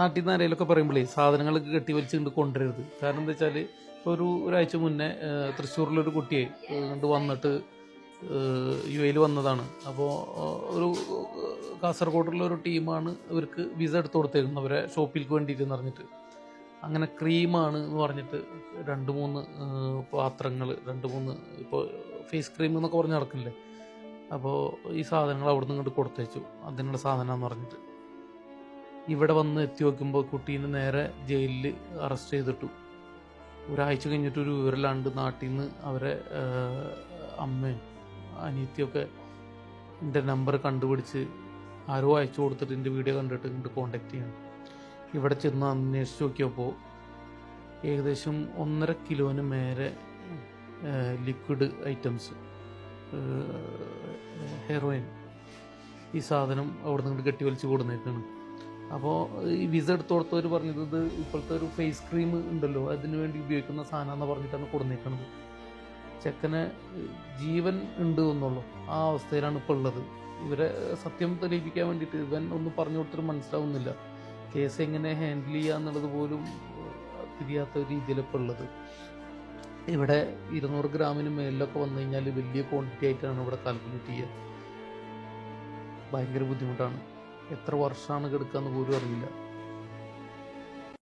നാട്ടിൽ നിന്ന് ആരെങ്കിലുമൊക്കെ പറയുമ്പോഴേ സാധനങ്ങളൊക്കെ കെട്ടി വലിച്ചുകൊണ്ട് കൊണ്ടുവരരുത്. കാരണം എന്താ വെച്ചാൽ ഇപ്പോൾ ഒരാഴ്ച മുന്നേ തൃശ്ശൂരിലൊരു കുട്ടിയെ കൊണ്ട് വന്നിട്ട് യു എയിൽ വന്നതാണ്. അപ്പോൾ ഒരു കാസർഗോഡുള്ള ഒരു ടീമാണ് ഇവർക്ക് വിസ എടുത്ത് കൊടുത്തേക്കുന്നത് അവരെ ഷോപ്പിലേക്ക് വേണ്ടിയിട്ടെന്ന് പറഞ്ഞിട്ട്. അങ്ങനെ ക്രീമാണ് എന്ന് പറഞ്ഞിട്ട് 2-3 പാത്രങ്ങൾ, 2-3 ഇപ്പോൾ ഫേസ് ക്രീം എന്നൊക്കെ പറഞ്ഞ് നടക്കില്ലേ. അപ്പോൾ ഈ സാധനങ്ങൾ അവിടെ നിന്ന് ഇങ്ങോട്ട് കൊടുത്തേച്ചു, അതിനുള്ള സാധനമാണെന്ന് പറഞ്ഞിട്ട്. ഇവിടെ വന്ന് എത്തി നോക്കുമ്പോൾ കുട്ടീനെ നേരെ ജയിലിൽ അറസ്റ്റ് ചെയ്തിട്ടു. ഒരാഴ്ച കഴിഞ്ഞിട്ടൊരു വിവരമില്ലാണ്ട് നാട്ടിൽ നിന്ന് അവരെ അമ്മയും അനിയത്തിയൊക്കെ എൻ്റെ നമ്പർ കണ്ടുപിടിച്ച് ആരോ അയച്ചു കൊടുത്തിട്ട് എൻ്റെ വീഡിയോ കണ്ടിട്ട് ഇങ്ങോട്ട് കോണ്ടാക്ട് ചെയ്യണം. ഇവിടെ ചെന്ന് അന്വേഷിച്ച് നോക്കിയപ്പോൾ ഏകദേശം 1.5 കിലോന് മേലെ ലിക്വിഡ് ഐറ്റംസ്, ഹെറോയിൻ, ഈ സാധനം അവിടെ നിന്ന് കെട്ടി വലിച്ച് കൊടുന്നേക്കാണ്. അപ്പോൾ ഈ വിസ എടുത്ത് കൊടുത്തവർ പറഞ്ഞത് ഇത് ഇപ്പോഴത്തെ ഒരു ഫേസ് ക്രീം ഉണ്ടല്ലോ അതിന് വേണ്ടി ഉപയോഗിക്കുന്ന സാധനമെന്ന് പറഞ്ഞിട്ടാണ് കൊടുന്നേക്കുന്നത്. ചെക്കനെ ജീവൻ ഉണ്ട് എന്നുള്ളൂ ആ അവസ്ഥയിലാണ് ഇപ്പോൾ ഉള്ളത്. ഇവരെ സത്യം തെളിയിപ്പിക്കാൻ വേണ്ടിയിട്ട് ഇവൻ ഒന്നും പറഞ്ഞു കൊടുത്തിട്ട് മനസ്സിലാവുന്നില്ല. കേസ് എങ്ങനെ ഹാൻഡിൽ ചെയ്യുക എന്നുള്ളത് പോലും തിരിയാത്ത രീതിയിലൊക്കെ ഉള്ളത്. ഇവിടെ 200 ഗ്രാമിന് മേലിലൊക്കെ വന്നു കഴിഞ്ഞാൽ വലിയ ക്വാണ്ടിറ്റി ആയിട്ടാണ് ഇവിടെ കാൽക്കുലേറ്റ് ചെയ്യുക. ഭയങ്കര ബുദ്ധിമുട്ടാണ്. എത്ര വർഷമാണ് കിടക്കുക എന്ന് പോലും അറിയില്ല.